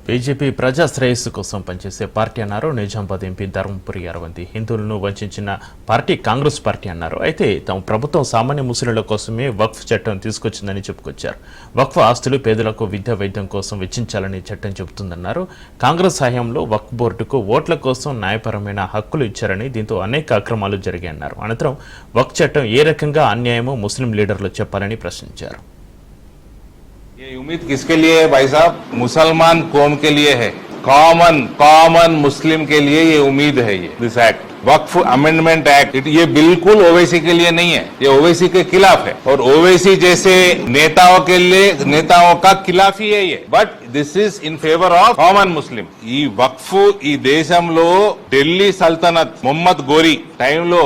BJP ప్రజా శ్రేయస్సు కోసం పనిచేసే పార్టీ అన్నారు నిజామాబాద్ ఎంపీ ధర్మపురి అరవంతి. హిందువులను వంచిన పార్టీ కాంగ్రెస్ పార్టీ అన్నారు. అయితే తమ ప్రభుత్వం సామాన్య ముస్లింల కోసమే వక్ఫ్ చట్టం తీసుకొచ్చిందని చెప్పుకొచ్చారు. వక్ఫ్ ఆస్తులు పేదలకు విద్యా వైద్యం కోసం వెచ్చించాలని చట్టం చెబుతుందన్నారు. కాంగ్రెస్ హయాంలో వక్ఫ్ బోర్డుకు ఓట్ల కోసం న్యాయపరమైన హక్కులు ఇచ్చారని, దీంతో అనేక అక్రమాలు జరిగాయన్నారు. అనంతరం వక్ఫ్ చట్టం ఏ రకంగా అన్యాయమో ముస్లిం లీడర్లు చెప్పాలని ప్రశ్నించారు. ये उम्मीद किसके लिए है भाई साहब? मुसलमान कौम के लिए है, कॉमन मुस्लिम के लिए ये उम्मीद है। ये this act Waqf amendment act ये बिल्कुल ओवैसी के लिए नहीं है, ये ओवैसी के खिलाफ है और ओवैसी जैसे नेताओं के लिए नेताओं का खिलाफ ही है ये, but this is in favour of common Muslim. ఈ వక్ఫ్ ఈ దేశంలో ఢిల్లీ సల్తనత్ మొహమ్మద్ గోరీ టైంలో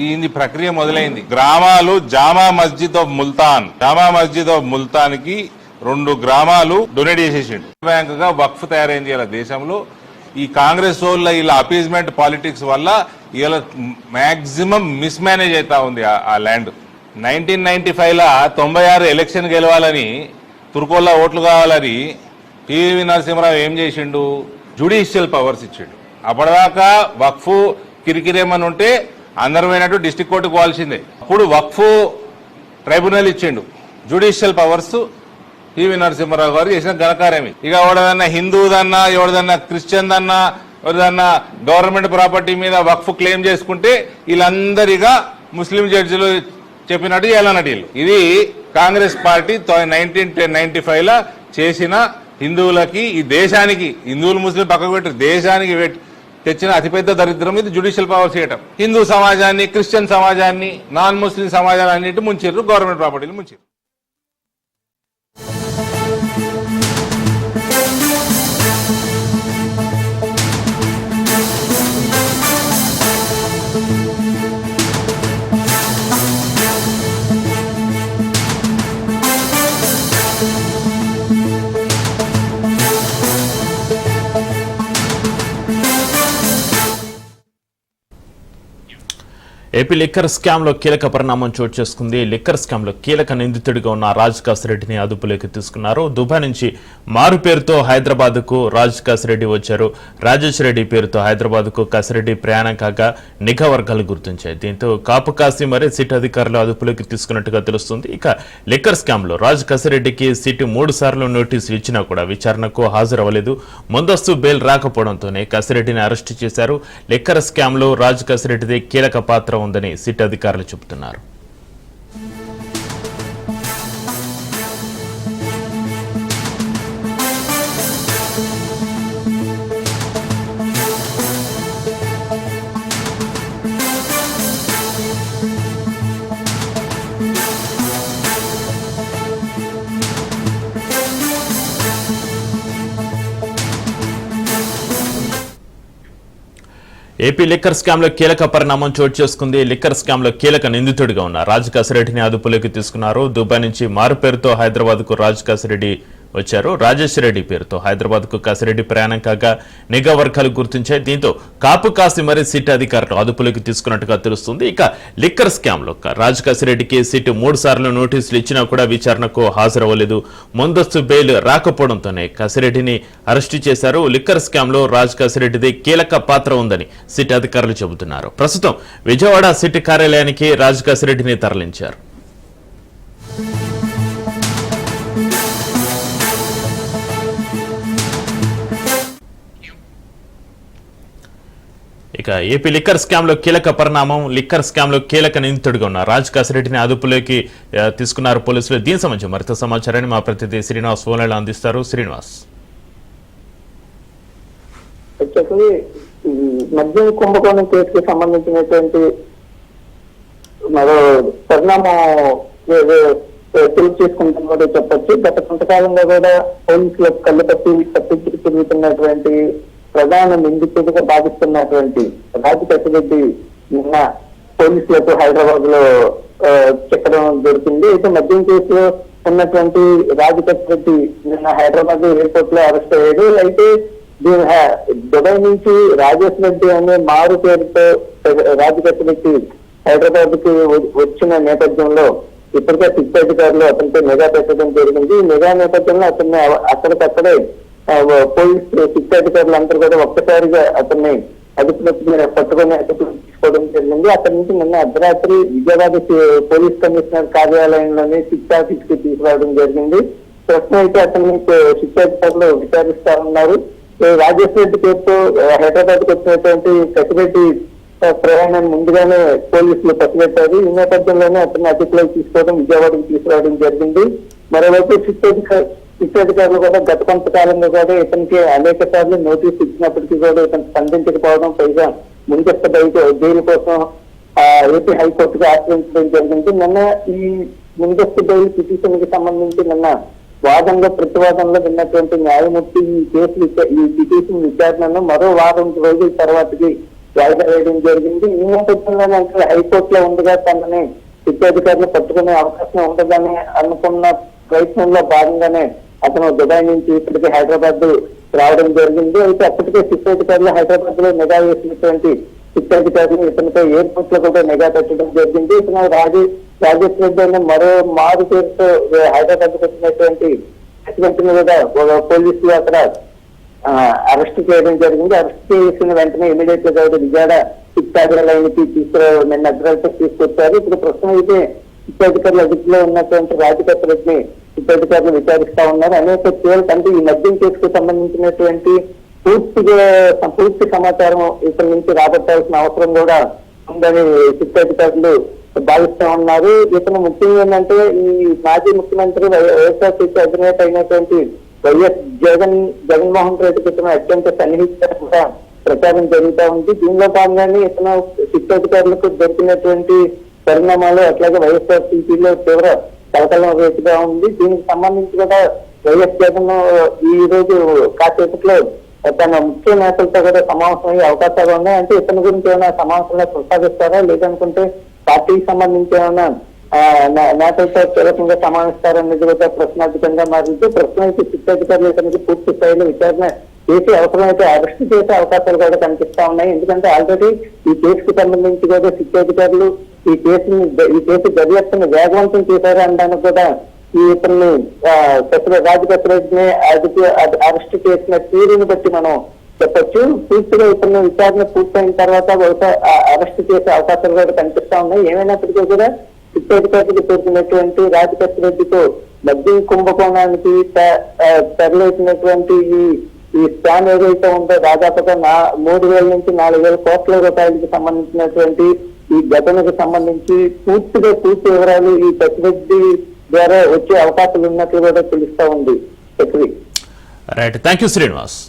ఈ ప్రక్రియ మొదలైంది. గ్రామాలు జామా మస్జిద్ ఆఫ్ ముల్తాన్ కి 2 గ్రామాలు డొనేట్ చేసేసిండు. బ్యాంక్ గా వక్ఫ్ తయారైంది ఇలా దేశంలో. ఈ కాంగ్రెస్ వాళ్ళ ఇలా అపీజ్మెంట్ పాలిటిక్స్ వల్ల ఇలా మాక్సిమం మిస్ మేనేజ్ అవుతా ఉంది ఆ ల్యాండ్. 1995 96 ఎలక్షన్ గెలవాలని, తుర్కోల్లా ఓట్లు కావాలని పివి నరసింహరావు ఏం చేసిండు? జ్యుడిషియల్ పవర్స్ ఇచ్చిండు. అప్పటిదాకా వక్ఫ్ కిరికిరేమని ఉంటే అందరం పోయినట్టు డిస్ట్రిక్ట్ కోర్టుకు పోవాల్సిందే. అప్పుడు వక్ఫ్ ట్రైబ్యునల్ ఇచ్చిండు. జ్యుడిషియల్ పవర్స్ పివి నరసింహరావు గారు చేసిన ఘనకార్యం. ఇక ఎవడదన్నా హిందూదన్నా, ఎవడదన్నా క్రిస్టియన్ దన్నా, ఎవరిదన్నా గవర్నమెంట్ ప్రాపర్టీ మీద వక్ఫ్ క్లెయిమ్ చేసుకుంటే వీళ్ళందరిగా ముస్లిం జడ్జిలు చెప్పినట్టు చేయాలన్నట్టు వీళ్ళు. ఇది కాంగ్రెస్ పార్టీ 1995 చేసిన హిందువులకి, ఈ దేశానికి, హిందువులు ముస్లిం పక్కకు పెట్టి దేశానికి తెచ్చిన అతిపెద్ద దరిద్రం ఇది జ్యుడిషియల్ పవర్ చేయటం. హిందూ సమాజాన్ని, క్రిస్టియన్ సమాజాన్ని, నాన్ ముస్లిం సమాజాన్ని అన్నిటి ముంచారు, గవర్నమెంట్ ప్రాపర్టీలు ముంచారు. ఏపీ లిక్కర్ స్కామ్ లో కీలక పరిణామం చోటు చేసుకుంది. లిక్కర్ స్కామ్ లో కీలక నిందితుడిగా ఉన్న రాజ్ కాసిరెడ్డిని అదుపులోకి తీసుకున్నారు. దుబాయ్ నుంచి మారు పేరుతో హైదరాబాద్ కు రాజ్ కాసిరెడ్డి వచ్చారు. రాజేష్ రెడ్డి పేరుతో హైదరాబాద్ కు కాసిరెడ్డి ప్రయాణం కాగా నిఘా వర్గాలు గుర్తించాయి. దీంతో కాపు కాసి మరీ సిట్ అధికారులు అదుపులోకి తీసుకున్నట్టుగా తెలుస్తుంది. ఇక లిక్కర్ స్కామ్ లో రాజ్ కాసిరెడ్డికి సిట్ 3 సార్లు నోటీసులు ఇచ్చినా కూడా విచారణకు హాజరవ్వలేదు. ముందస్తు బెయిల్ రాకపోవడంతోనే కాసిరెడ్డిని అరెస్టు చేశారు. లిక్కర్ స్కామ్ లో రాజ్ కాసిరెడ్డిది కీలక పాత్ర ఉందని సిట్ అధికారులు చెబుతున్నారు. ఏపీ లిక్కర్ స్కామ్ లో కీలక పరిణామం చోటు చేసుకుంది. లిక్కర్ స్కామ్ లో కీలక నిందితుడిగా ఉన్న రాజ్ కాసిరెడ్డిని అదుపులోకి తీసుకున్నారు. దుబాయ్ నుంచి మారు పేరుతో హైదరాబాద్ కు రాజ్ కాసిరెడ్డి వచ్చారు. రాజేష్ రెడ్డి పేరుతో హైదరాబాద్ కు కాసిరెడ్డి ప్రయాణం కాగా నిఘా వర్గాలు గుర్తించాయి. దీంతో కాపు కాసి మరీ సిట్ అధికారులు అదుపులోకి తీసుకున్నట్టుగా తెలుస్తుంది. ఇక లిక్కర్ స్కామ్ లో రాజ్ కాసిరెడ్డికి సిట్ 3 సార్లు నోటీసులు ఇచ్చినా కూడా విచారణకు హాజరవ్వలేదు. ముందస్తు బెయిల్ రాకపోవడంతోనే కాసిరెడ్డిని అరెస్టు చేశారు. లిక్కర్ స్కామ్ లో రాజ్ కాసిరెడ్డిది కీలక పాత్ర ఉందని సిట్ అధికారులు చెబుతున్నారు. ప్రస్తుతం విజయవాడ సిట్ కార్యాలయానికి రాజ్ కాసిరెడ్డిని తరలించారు. ఇక ఏపీ లిక్కర్ స్కామ్ లో కీలక పరిణామం. లిక్కర్ స్కామ్ లో కీలక నిందితుడిగా ఉన్న రాజ్ కాసిరెడ్డిని అదుపులోకి తీసుకున్నారు పోలీసులు. దీని సంబంధించి మరింత సమాచారాన్ని మా ప్రతినిధి శ్రీనివాస్ ఫోన్లో అందిస్తారు. శ్రీనివాస్, మద్యం కుంభకోణం కేసుకు సంబంధించినటువంటి మరో పరిణామం చేసుకుంటున్నదో చెప్పచ్చు. గత కొంతకాలంగా కూడా పోలీసులకు కళ్ళు తప్పించి తిరుగుతున్నటువంటి ప్రధాన నిందితుడిగా భావిస్తున్నటువంటి రాజ్ కాసిరెడ్డి నిన్న పోలీసులకు హైదరాబాద్ లో చెప్పడం దొరికింది. అయితే మద్యం కేసులో ఉన్నటువంటి రాజ్ కాసిరెడ్డి నిన్న హైదరాబాద్ ఎయిర్పోర్ట్ లో అరెస్ట్ అయ్యాడు. అయితే దుబాయ్ నుంచి రాజేష్ రెడ్డి అనే మారు పేరుతో రాజ్ కాసిరెడ్డి హైదరాబాద్ కి వచ్చిన నేపథ్యంలో ఇప్పటికే సిట్ అధికారులు అతనిపై నిఘా పెట్టడం జరిగింది. ఈ నిఘా నేపథ్యంలో అతన్ని అక్కడికక్కడే పోలీస్ శిక్షాధికారులు అందరూ కూడా ఒక్కసారిగా అతన్ని అదుపులోకి పట్టుకుని అదుపులో తీసుకోవడం జరిగింది. అక్కడి నుంచి నిన్న అర్ధరాత్రి విజయవాడ పోలీస్ కమిషనర్ కార్యాలయంలోని శిక్షా ఆఫీస్ కి తీసుకురావడం జరిగింది. ప్రస్తుతం అయితే అతన్ని శిక్షాధికారులు విచారిస్తా ఉన్నారు. రాజేష్ రెడ్డి పేరుతో హైదరాబాద్ కు వచ్చినటువంటి కసిరెడ్డి ప్రయాణాన్ని ముందుగానే పోలీసులు పసిగట్టారు. ఈ నేపథ్యంలోనే అతన్ని అదుపులోకి తీసుకోవడం, విజయవాడకు తీసుకురావడం జరిగింది. మరోవైపు శిక్షాధికారులు కూడా గత కొంతకాలంగా కూడా ఇతనికి అనేక సార్లు నోటీసు ఇచ్చినప్పటికీ కూడా ఇతను స్పందించకపోవడం, పైగా ముందస్తు బెయిల్ కోసం ఏపీ హైకోర్టుకు ఆశ్రయించడం జరిగింది. నిన్న ఈ ముందస్తు బెయిల్ పిటిషన్ కి సంబంధించి నిన్న వాదనలో ప్రతివాదనలో విన్నటువంటి న్యాయమూర్తి ఈ పిటిషన్ విచారణను మరో వారం రోజుల తర్వాతకి వాయిదా వేయడం జరిగింది. ఈ నేపథ్యంలోనే అంటే హైకోర్టులో ఉండగా తనని శిక్షాధికారులు పట్టుకునే అవకాశం ఉండదని అనుకున్న ప్రయత్నంలో భాగంగానే అతను దుబాయ్ నుంచి ఇప్పటికే హైదరాబాద్ రావడం జరిగింది. అయితే అప్పటికే శిక్షాధికారులు హైదరాబాద్ లో నిఘా వేసినటువంటి శిక్షాధికారులు ఇతనిపై ఎయిర్పోర్ట్ లో కూడా నిఘా పెట్టడం జరిగింది. ఇతను రాజేష్ రెడ్డి అనే మరో మారు పేరుతో హైదరాబాద్ కు వచ్చినటువంటి వెంటనే కూడా పోలీసులు అక్కడ అరెస్ట్ చేయడం జరిగింది. అరెస్ట్ చేసిన వెంటనే ఇమీడియట్ గా విజయవాడ శిక్షాధికారులకి నిన్న అర్ధరాత్రి తీసుకొచ్చారు. ఇప్పుడు ప్రస్తుతం అయితే శిక్షాధికారుల అదుపులో ఉన్నటువంటి రాజకేశ్వర రెడ్డిని శిక్షాధికారులు విచారిస్తా ఉన్నారు. అనేక కేసులు అంటే ఈ మద్యం కేసుకు సంబంధించినటువంటి పూర్తి సమాచారం ఇక్కడి నుంచి రాబట్టాల్సిన అవసరం కూడా ఉందని శిక్షాధికారులు భావిస్తా ఉన్నారు. ఇతను ముఖ్యంగా ఏంటంటే ఈ మాజీ ముఖ్యమంత్రి వైఎస్ఆర్సీపీ అధినేత అయినటువంటి వైఎస్ జగన్మోహన్ రెడ్డికి ఇతను అత్యంత సన్నిహితంగా కూడా ప్రచారం జరుగుతూ ఉంది. దీనిలో భాగంగానే ఇతను శిక్షాధికారులకు దొరికినటువంటి పరిణామాలు అట్లాగే వైఎస్ఆర్సీపీలో తీవ్ర కలకలం రేటుగా ఉంది. దీనికి సంబంధించి కూడా వైఎస్ జగన్ ఈ రోజు కాసేపట్లో తన ముఖ్య నేతలతో కూడా సమావేశమయ్యే అవకాశాలు ఉన్నాయి. అంటే ఇతని గురించి ఏమైనా సమావేశంలో కొనసాగిస్తారా, లేదనుకుంటే పార్టీకి సంబంధించి ఏమైనా నేతలతో కీలకంగా సమావేస్తారనేది కూడా ప్రశ్నార్థకంగా మారింది. ప్రస్తుతం అయితే శిక్షాధికారులు ఇతనికి పూర్తి స్థాయిలో విచారణ చేసి అవసరమైతే అరెస్ట్ చేసే అవకాశాలు కూడా కనిపిస్తా ఉన్నాయి. ఎందుకంటే ఆల్రెడీ ఈ కేసుకు సంబంధించి కూడా శిక్షాధికారులు ఈ కేసు దర్యాప్తును వేగవంతం చేశారు అనడానికి కూడా ఈ ఇతన్ని రాజకీయ అరెస్ట్ చేసిన తీరుని బట్టి మనం చెప్పొచ్చు. పూర్తిగా ఇతన్ని విచారణ పూర్తయిన తర్వాత బహుశా అరెస్ట్ చేసే అవకాశాలు కూడా కనిపిస్తా ఉన్నాయి. ఏమైనప్పటికీ కూడా శిక్షాధికారులకు చేరుకున్నటువంటి రాజకేశ్వర రెడ్డితో మద్యం కుంభకోణానికి తరలిసినటువంటి ఈ స్కామ్ ఏదైతే ఉందో దాదాపుగా 3,000 నుంచి 4,000 కోట్ల రూపాయలకి సంబంధించినటువంటి ఈ ఘటనకు సంబంధించి పూర్తి వివరాలు ఈ ప్రతినిధి ద్వారా వచ్చే అవకాశాలు ఉన్నట్లు కూడా తెలుస్తా ఉంది. Right, thank you Srinivas.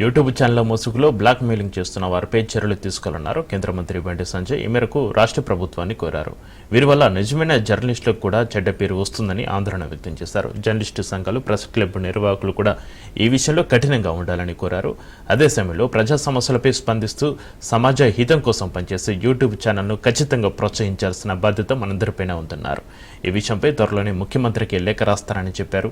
YouTube channel ముసుగులో బ్లాక్ మెయిలింగ్ చేస్తున్న వారిపై చర్యలు తీసుకోవాలన్నారు కేంద్ర మంత్రి బండి సంజయ్. ఈ మేరకు రాష్ట్ర ప్రభుత్వాన్ని కోరారు. వీరి వల్ల నిజమైన జర్నలిస్టులకు కూడా చెడ్డ పేరు వస్తుందని ఆందోళన వ్యక్తం చేశారు. జర్నలిస్టు సంఘాలు, ప్రెస్ క్లబ్ నిర్వాహకులు కూడా ఈ విషయంలో కఠినంగా ఉండాలని కోరారు. అదే సమయంలో ప్రజా సమస్యలపై స్పందిస్తూ సమాజ హితం కోసం పనిచేసే యూట్యూబ్ ఛానల్ను ఖచ్చితంగా ప్రోత్సహించాల్సిన బాధ్యత మనందరిపైన ఉందన్నారు. ఈ విషయంపై త్వరలోనే ముఖ్యమంత్రికి లేఖ రాస్తారని చెప్పారు.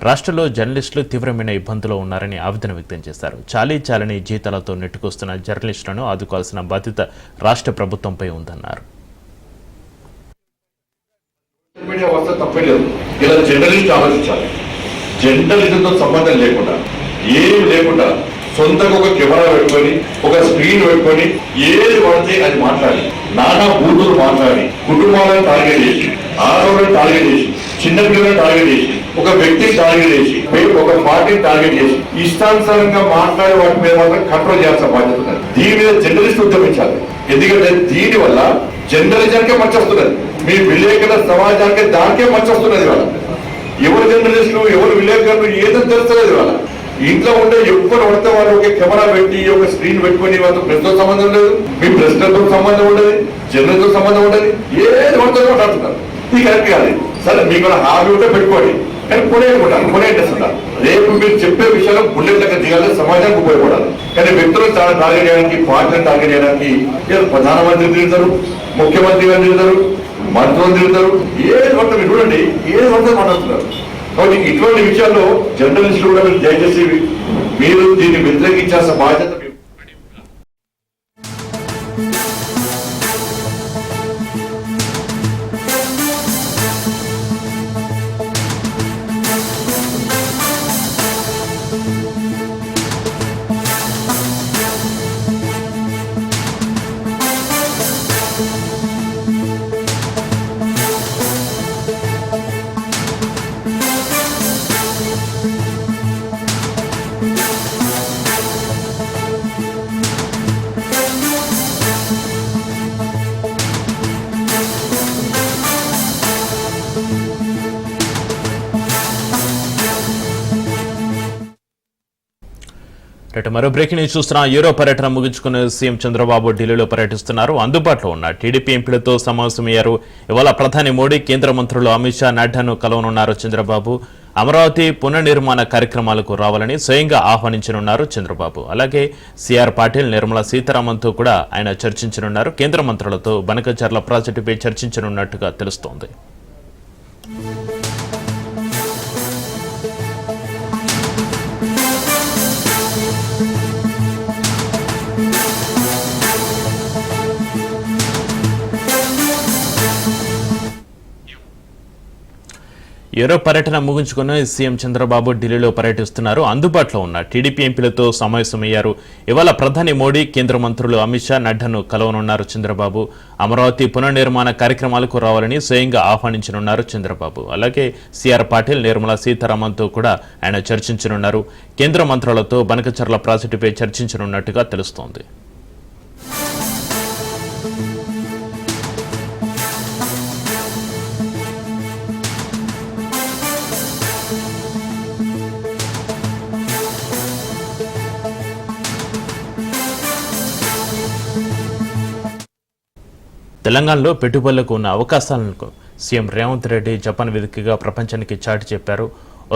రాష్ట్రంలో జర్నలిస్టులు తీవ్రమైన ఇబ్బందులు ఉన్నారని ఆవేదన వ్యక్తం చేశారు. చాలని జీతాలతో నెట్టుకొస్తున్న జర్నలిస్టులను ఆదుకోవాల్సిన బాధ్యత రాష్ట్ర ప్రభుత్వంపై ఉందన్నారు. జర్నలిస్ట్ ఆలోచించాలి. జర్నలిజంతో సంబంధం లేకుండా ఏం లేకుండా సొంతగా ఒక కెమెరా పెట్టుకొని ఒక స్క్రీన్ పెట్టుకొని ఏది పడితే అది మాట్లాడి నానా బూతులు మాట్లాడి కుటుంబాలను టార్గెట్ చేసి ఆడవాళ్ళని టార్గెట్ చేసి చిన్నపిల్లలను టార్గెట్ చేసి ఒక వ్యక్తిని టార్గెట్ చేసి ఒక పార్టీని టార్గెట్ చేసి ఇష్టానుసారంగా మాట్లాడే వాటి మీద మాత్రం కంట్రోల్ చేయాల్సిన బాధ్యత ఉన్నది. దీని మీద జర్నలిస్ట్ ఉద్యమించాలి. ఎందుకంటే దీని వల్ల జర్నలిజానికే మచ్చ వస్తున్నది. మీ విలేకరుల సమాజానికి దానికే మచ్చ వస్తున్నది. వాళ్ళ ఎవరు జర్నలిస్టులు, ఎవరు విలేకరులు ఏదో తెలుస్తలేదు. వాళ్ళ ఇంట్లో ఉండే ఎవ్వరు పడితే వాళ్ళు ఒక కెమెరా పెట్టి ఒక స్క్రీన్ పెట్టుకుని వాళ్ళతో ప్రెస్తో సంబంధం లేదు, మీ ప్రెస్లతో సంబంధం ఉండదు, జర్నల్తో సంబంధం ఉండదు, ఏది పడితే మాట్లాడుతున్నారు. ఇది కరెక్ట్ కాదు. సరే మీకు హాబీ ఉంటే పెట్టుకోండి, కానీ కొనే ఇంట్రెస్ట్ ఉండాలి. రేపు మీరు చెప్పే విషయాలు బుల్లెట్ లెక్క దిగాలి, సమాజానికి ఉపయోగపడాలి. కానీ వ్యక్తులను చాలా టార్గెట్ చేయడానికి, పార్టీలను టార్గెట్ చేయడానికి ప్రధానమంత్రి తిరుగుతారు, ముఖ్యమంత్రి గారు తిరుగుతారు, మంత్రులు తిరుగుతారు, ఏది పడితే మీరు చూడండి, ఏది పడితే మాట్లాడుతున్నారు. కాబట్టి ఇటువంటి విషయాల్లో జర్నలిస్టులు కూడా మీరు దయచేసి మీరు దీన్ని వ్యతిరేకించాల్సిన బాధ్యత. మరో బ్రేకింగ్ న్యూస్ చూస్తున్నా. యూరో పర్యటన ముగించుకున్న సీఎం చంద్రబాబు ఢిల్లీలో పర్యటిస్తున్నారు. అందుబాటులో ఉన్న టీడీపీ ఎంపీలతో సమావేశమయ్యారు. ఇవాళ ప్రధాని మోడీ, కేంద్ర మంత్రులు అమిత్ షా, నడ్డాను కలవనున్నారు చంద్రబాబు. అమరావతి పునర్నిర్మాణ కార్యక్రమాలకు రావాలని స్వయంగా ఆహ్వానించనున్నారు చంద్రబాబు. అలాగే సిఆర్ పాటిల్, నిర్మలా సీతారామన్తో కూడా ఆయన చర్చించనున్నారు. కేంద్ర మంత్రులతో బనకచర్ల ప్రాజెక్టుపై చర్చించనున్నట్టుగా తెలుస్తోంది. యూరో పర్యటన ముగించుకుని సీఎం చంద్రబాబు ఢిల్లీలో పర్యటిస్తున్నారు. అందుబాటులో ఉన్న టీడీపీ ఎంపీలతో సమావేశమయ్యారు. ఇవాళ ప్రధాని మోడీ, కేంద్ర మంత్రులు అమిత్ షా, నడ్డాను కలవనున్నారు చంద్రబాబు. అమరావతి పునర్నిర్మాణ కార్యక్రమాలకు రావాలని స్వయంగా ఆహ్వానించనున్నారు చంద్రబాబు. అలాగే సిఆర్ పాటిల్, నిర్మలా సీతారామన్తో కూడా ఆయన చర్చించనున్నారు. కేంద్ర మంత్రులతో బనకచర్ల ప్రాజెక్టుపై చర్చించనున్నట్టుగా తెలుస్తోంది. తెలంగాణలో పెట్టుబడులకు ఉన్న అవకాశాలను సీఎం రేవంత్ రెడ్డి జపాన్ వేదికగా ప్రపంచానికి చాటి చెప్పారు.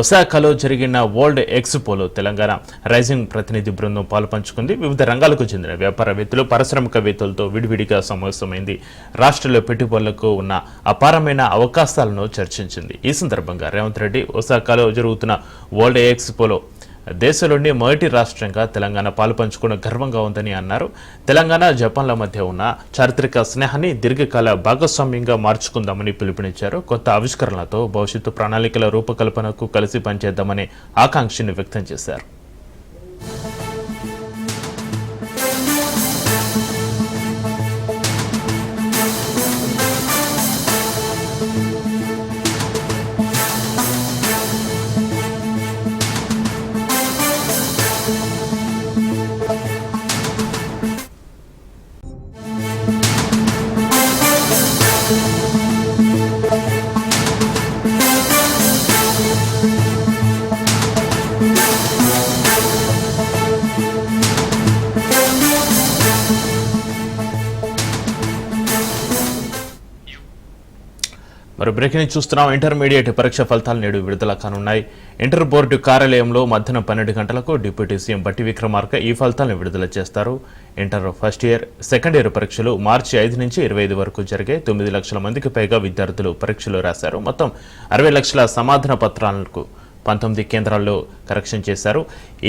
ఒసాకాలో జరిగిన వరల్డ్ ఎక్స్పోలో తెలంగాణ రైజింగ్ ప్రతినిధి బృందం పాలుపంచుకుంది. వివిధ రంగాలకు చెందిన వ్యాపారవేత్తలు, పారిశ్రామికవేత్తలతో విడివిడిగా సమావేశమైంది. రాష్ట్రంలో పెట్టుబడులకు ఉన్న అపారమైన అవకాశాలను చర్చించింది. ఈ సందర్భంగా రేవంత్ రెడ్డి ఒసాకాలో జరుగుతున్న వరల్డ్ ఎక్స్పోలో దేశంలోని మొదటి రాష్ట్రంగా తెలంగాణ పాలుపంచుకున్న గర్వంగా ఉందని అన్నారు. తెలంగాణ, జపాన్ల మధ్య ఉన్న చారిత్రక స్నేహాన్ని దీర్ఘకాల భాగస్వామ్యంగా మార్చుకుందామని పిలుపునిచ్చారు. కొత్త ఆవిష్కరణలతో భవిష్యత్తు ప్రణాళికల రూపకల్పనకు కలిసి పనిచేద్దామనే ఆకాంక్షను వ్యక్తం చేశారు. మరో బ్రేకింగ్ చూస్తున్నాం. ఇంటర్మీడియట్ పరీక్ష ఫలితాలు నేడు విడుదల కానున్నాయి. ఇంటర్ బోర్డు కార్యాలయంలో మధ్యాహ్నం 12 గంటలకు డిప్యూటీ సీఎం బట్టి విక్రమార్క ఈ ఫలితాలను విడుదల చేస్తారు. Inter first year, second year పరీక్షలు మార్చి 5 నుంచి 25 వరకు జరిగాయి. 9 లక్షల మందికి పైగా విద్యార్థులు పరీక్షలు రాశారు. మొత్తం 60 లక్షల సమాధాన పత్రాలకు 19 కేంద్రాల్లో కరెక్షన్ చేశారు.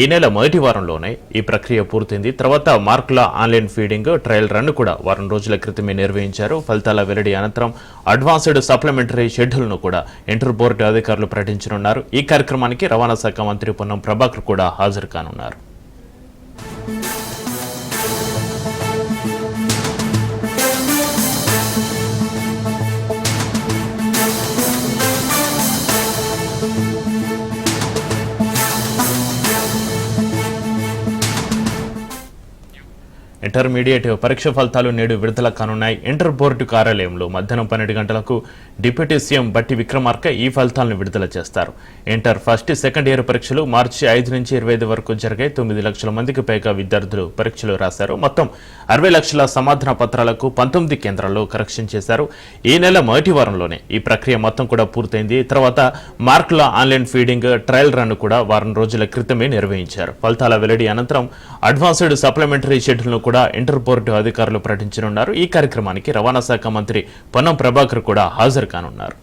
ఈ నెల మొదటి వారంలోనే ఈ ప్రక్రియ పూర్తయింది. తర్వాత మార్కుల ఆన్లైన్ ఫీడింగ్ ట్రయల్ రన్ కూడా వారం రోజుల క్రితమే నిర్వహించారు. ఫలితాల వెల్లడి అనంతరం అడ్వాన్స్డ్ సప్లిమెంటరీ షెడ్యూల్ను కూడా ఇంటర్ బోర్డు అధికారులు ప్రకటించనున్నారు. ఈ కార్యక్రమానికి రవాణా శాఖ మంత్రి పొన్నం ప్రభాకర్ కూడా హాజరు కానున్నారు. ఇంటర్మీడియట్ పరీక్ష ఫలితాలు నేడు విడుదల కానున్నాయి. ఇంటర్ బోర్డు కార్యాలయంలో మధ్యాహ్నం 12 గంటలకు డిప్యూటీ సీఎం బట్టి విక్రమార్క ఈ ఫలితాలను విడుదల చేస్తారు. ఇంటర్ ఫస్ట్, సెకండ్ ఇయర్ పరీక్షలు మార్చి 5 నుంచి 25 వరకు జరిగాయి. 9 లక్షల మందికి పైగా విద్యార్థులు పరీక్షలు రాశారు. మొత్తం 60 లక్షల సమాధాన పత్రాలకు 19 కేంద్రాల్లో కరెక్షన్ చేశారు. ఈ నెల మొదటి వారంలోనే ఈ ప్రక్రియ మొత్తం కూడా పూర్తయింది. తర్వాత మార్కుల ఆన్లైన్ ఫీడింగ్ ట్రయల్ రన్ కూడా వారం రోజుల క్రితమే నిర్వహించారు. ఫలితాల వెల్లడి అనంతరం అడ్వాన్స్డ్ సప్లిమెంటరీ షెడ్యూల్ను కూడా ఇంటర్ బోర్డు అధికారులు ప్రకటించనున్నారు. ఈ కార్యక్రమానికి రవాణా శాఖ మంత్రి పొన్నం ప్రభాకర్ కూడా హాజరు కానున్నారు.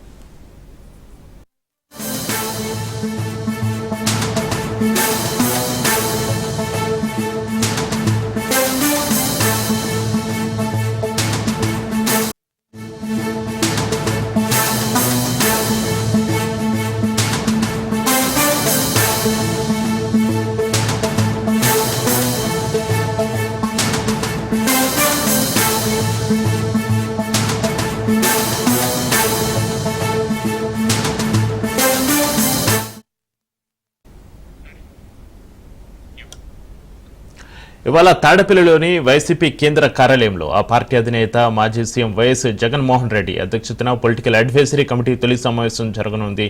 ఇవాళ తాడపల్లిలోని వైసీపీ కేంద్ర కార్యాలయంలో ఆ పార్టీ అధినేత మాజీ సీఎం వైఎస్ జగన్మోహన్ రెడ్డి అధ్యక్షతన పొలిటికల్ అడ్వైజరీ కమిటీ తొలి సమావేశం జరగనుంది.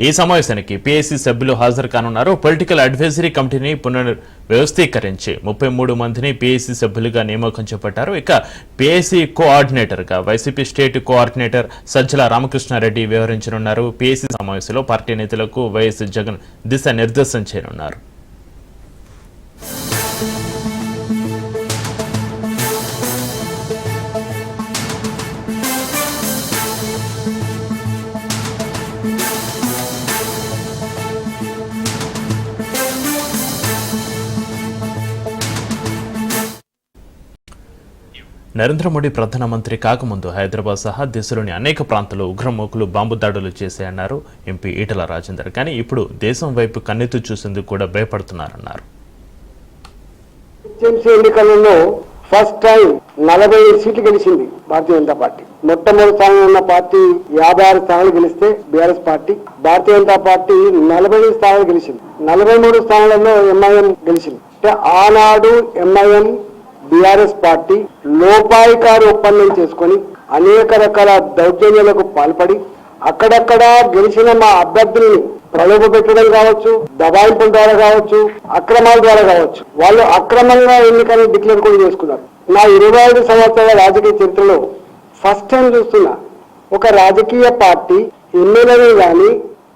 ఈ సమావేశానికి పీఏసీ సభ్యులు హాజరు కానున్నారు. పొలిటికల్ అడ్వైజరీ కమిటీని పునర్వ్యవస్థీకరించి 33 మందిని పీఏసీ సభ్యులుగా నియామకం చేపట్టారు. ఇక పీఏసీ కోఆర్డినేటర్ గా YCP state coordinator Sajjala Ramakrishna Reddy వ్యవహరించనున్నారు. పీఏసీ సమావేశంలో పార్టీ నేతలకు వైఎస్ జగన్ దిశానిర్దేశం చేయనున్నారు. నరేంద్ర మోడీ ప్రధానమంత్రి కాకముందు హైదరాబాద్ సహా దేశంలోని అనేక ప్రాంతాల్లో ఉగ్రమూకలు బాంబు దాడులు చేశాయన్నారు ఎంపీ ఈటల రాజేందర్. కానీ ఇప్పుడు దేశం వైపు కన్నెత్తి చూసేందుకు కూడా భయపడుతున్నారన్నారు. ఎన్నికలలో ఫస్ట్ టైం 45 సీట్లు గెలిచింది భారతీయ జనతా పార్టీ. మొట్టమొదటి స్థానంలో ఉన్న పార్టీ 56 స్థానాలు గెలిస్తే BRS party, Bharatiya Janata party 45 స్థానాలు గెలిచింది. 43 స్థానాలలో ఎంఐఎం గెలిచింది. అంటే ఆనాడు ఎంఐఎం బీఆర్ఎస్ పార్టీ లోపాయికారి ఒప్పందం చేసుకొని అనేక రకాల దౌర్జన్యాలకు పాల్పడి అక్కడక్కడ గెలిచిన మా అభ్యర్థుల్ని ప్రలోభ పెట్టడం కావచ్చు, దబాయింపుల ద్వారా కావచ్చు, అక్రమాల ద్వారా కావచ్చు, వాళ్ళు అక్రమంగా ఎన్నికలను డిక్లేర్ కూడా చేసుకున్నారు. నా 25 సంవత్సరాల రాజకీయ చరిత్రలో ఫస్ట్ టైం చూస్తున్నా ఒక రాజకీయ పార్టీ ఎమ్మెల్యేలు గాని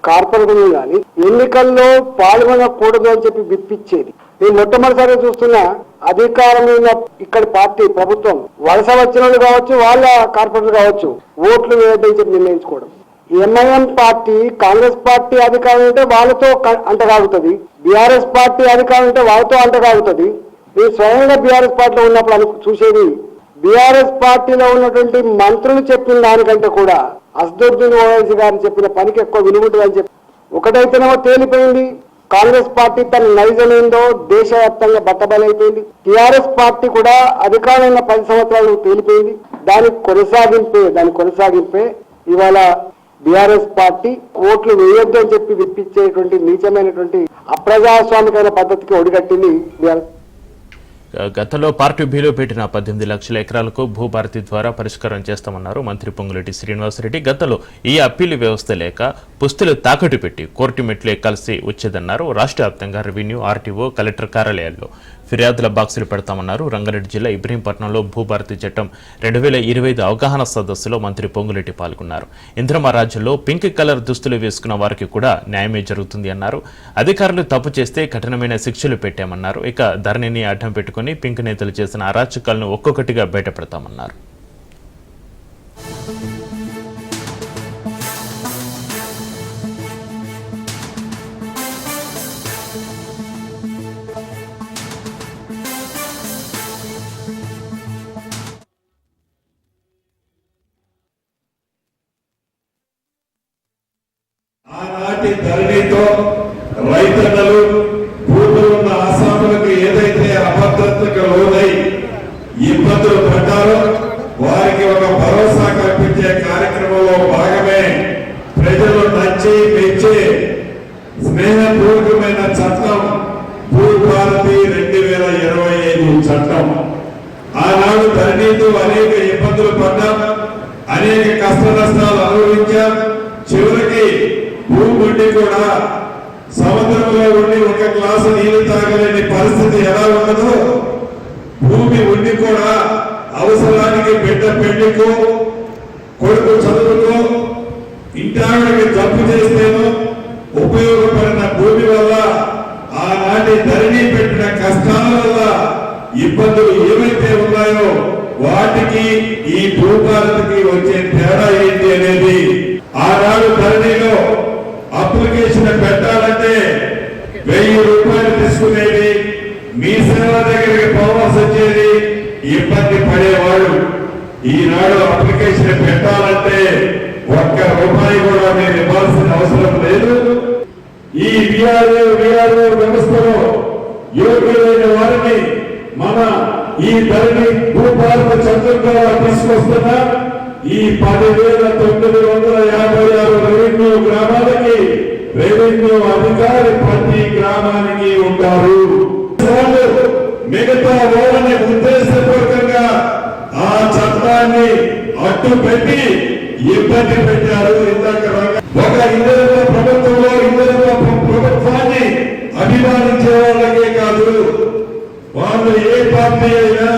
కార్పొరేటర్లు గాని ఎన్నికల్లో పాల్గొనకూడదు అని చెప్పి విప్పించేది. నేను మొట్టమొదటిసారిగా చూస్తున్నా అధికారంలో ఇక్కడ పార్టీ ప్రభుత్వం వలస వచ్చిన వాళ్ళు కావచ్చు, వాళ్ళ కార్పొరేటర్లు కావచ్చు, ఓట్లు వేయొద్దని చెప్పి నిర్ణయించుకోవడం. ఎంఐఎం పార్టీ కాంగ్రెస్ పార్టీ అధికారం ఉంటే వాళ్ళతో అంటగాగుతుంది, బీఆర్ఎస్ పార్టీ అధికారం ఉంటే వాళ్ళతో అంటగాగుతుంది. నేను స్వయంగా బీఆర్ఎస్ పార్టీలో ఉన్నప్పుడు చూసేది బీఆర్ఎస్ పార్టీలో ఉన్నటువంటి మంత్రులు చెప్పిన దానికంటే కూడా అసదుద్దీన్ ఓవైసీ గారు చెప్పిన పనికి ఎక్కువ విలువుంటుందని చెప్పి ఒకటైతేనేమో తేలిపోయింది. కాంగ్రెస్ పార్టీ తన నైజమేందో దేశవ్యాప్తంగా బట్టబలైపోయింది. టీఆర్ఎస్ పార్టీ కూడా అధికారంలో 10 సంవత్సరాలు తేలిపోయింది. దాని కొనసాగింపే ఇవాళ బీఆర్ఎస్ పార్టీ ఓట్లు వేయొద్దు అని చెప్పి విప్పించేటువంటి నీచమైనటువంటి అప్రజాస్వామికమైన పద్ధతికి ఒడిగట్టింది బీఆర్ఎస్. గతంలో పార్టీ బిలో పెట్టిన 18 లక్షల ఎకరాలకు భూభారతి ద్వారా పరిష్కారం చేస్తామన్నారు మంత్రి పొంగులేటి శ్రీనివాసరెడ్డి. గతంలో ఈ అప్పీలు వ్యవస్థ లేక పుస్తులు తాకట్టు పెట్టి కోర్టు మెట్లు ఎక్కాల్సి వచ్చేదన్నారు. రాష్ట్ర వ్యాప్తంగా రెవెన్యూ, ఆర్టీఓ, కలెక్టర్ కార్యాలయాల్లో ఫిర్యాదుల బాక్సులు పెడతామన్నారు. రంగారెడ్డి జిల్లా ఇబ్రహీంపట్నంలో భూభారతి చట్టం 2025 అవగాహన సదస్సులో మంత్రి పొంగులేటి పాల్గొన్నారు. ఇంద్రమ రాజ్యంలో పింక్ కలర్ దుస్తులు వేసుకున్న వారికి కూడా న్యాయమే జరుగుతుంది అన్నారు. అధికారులు తప్పు చేస్తే కఠినమైన శిక్షలు పెట్టామన్నారు. ఇక ధరణిని అడ్డం పెట్టుకుని పింక్ నేతలు చేసిన అరాచకాలను ఒక్కొక్కటిగా బయటపెడతామన్నారు. ఆనాటి ధరణితో రైతన్నలు భూములు ఉన్న ఆసాములకు ఏదైతే అభద్రతకు లోనై ఇబ్బందులు పడ్డారో వారికి ఒక భరోసా కల్పించే కార్యక్రమంలో భాగమే ప్రజలు నచ్చి మెచ్చి స్నేహపూర్వకమైన చట్టం భూభారతి 2025 చట్టం. ఆనాడు ధరణితో అనేక ఇబ్బందులు పడ్డాం, అనేక కష్ట నష్టాలు అనుభవించాం. చివరికి భూమి ఉండి కూడా సముద్రంలో ఉండి ఒక గ్లాసు నీళ్లు తాగలేని పరిస్థితి ఎలా ఉండదో, భూమి ఉండి కూడా అవసరానికి బిడ్డ పెళ్లికో కొడుకు చదువుకో ఇంటావిడికి జబ్బు చేస్తేనో ఉపయోగపడిన భూమి వల్ల ఆనాటి ధరణి పెట్టిన కష్టాల వల్ల ఇబ్బందులు ఏవైతే ఉన్నాయో వాటికి ఈ భూభారతికి వచ్చే తేడా ఏంటి అనేది ఆనాడు ధరణిలో అప్లికేషన్ పెట్టాలంటే 1000 రూపాయలు తీసుకునేది, మీ సేవ దగ్గరికి పోవాల్సి వచ్చేది, ఇబ్బంది పడేవాడు. ఈనాడు అప్లికేషన్ పెట్టాలంటే 1 రూపాయి కూడా మీరు ఇవ్వాల్సిన అవసరం లేదు. ఈ విఆర్ఓ వ్యవస్థలో యోగ్యులైన వారిని మన ఈ ధరణి భూభారత చంద్రంగా తీసుకొస్తున్న ఈ 10,956 రెవెన్యూ గ్రామాలకి రెవెన్యూ అధికారి ప్రతి గ్రామానికి ఉంటారు. మిగతా వాళ్ళని ఉద్దేశపూర్వకంగా ఆ చట్టాన్ని అడ్డు పెట్టి ఇబ్బంది పెట్టారు. ఒక ఇంద్రత్వ ప్రభుత్వంలో ఇంద్రత్వ ప్రభుత్వాన్ని అభిమానించే వాళ్ళకే కాదు, వాళ్ళు ఏ పార్టీ అయినా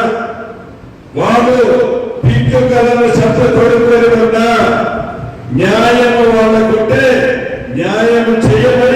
వాళ్ళు పిక్కు కళను శబ్ద కొడుకుని ఉన్నా న్యాయము వాళ్ళకుంటే న్యాయం చేయమని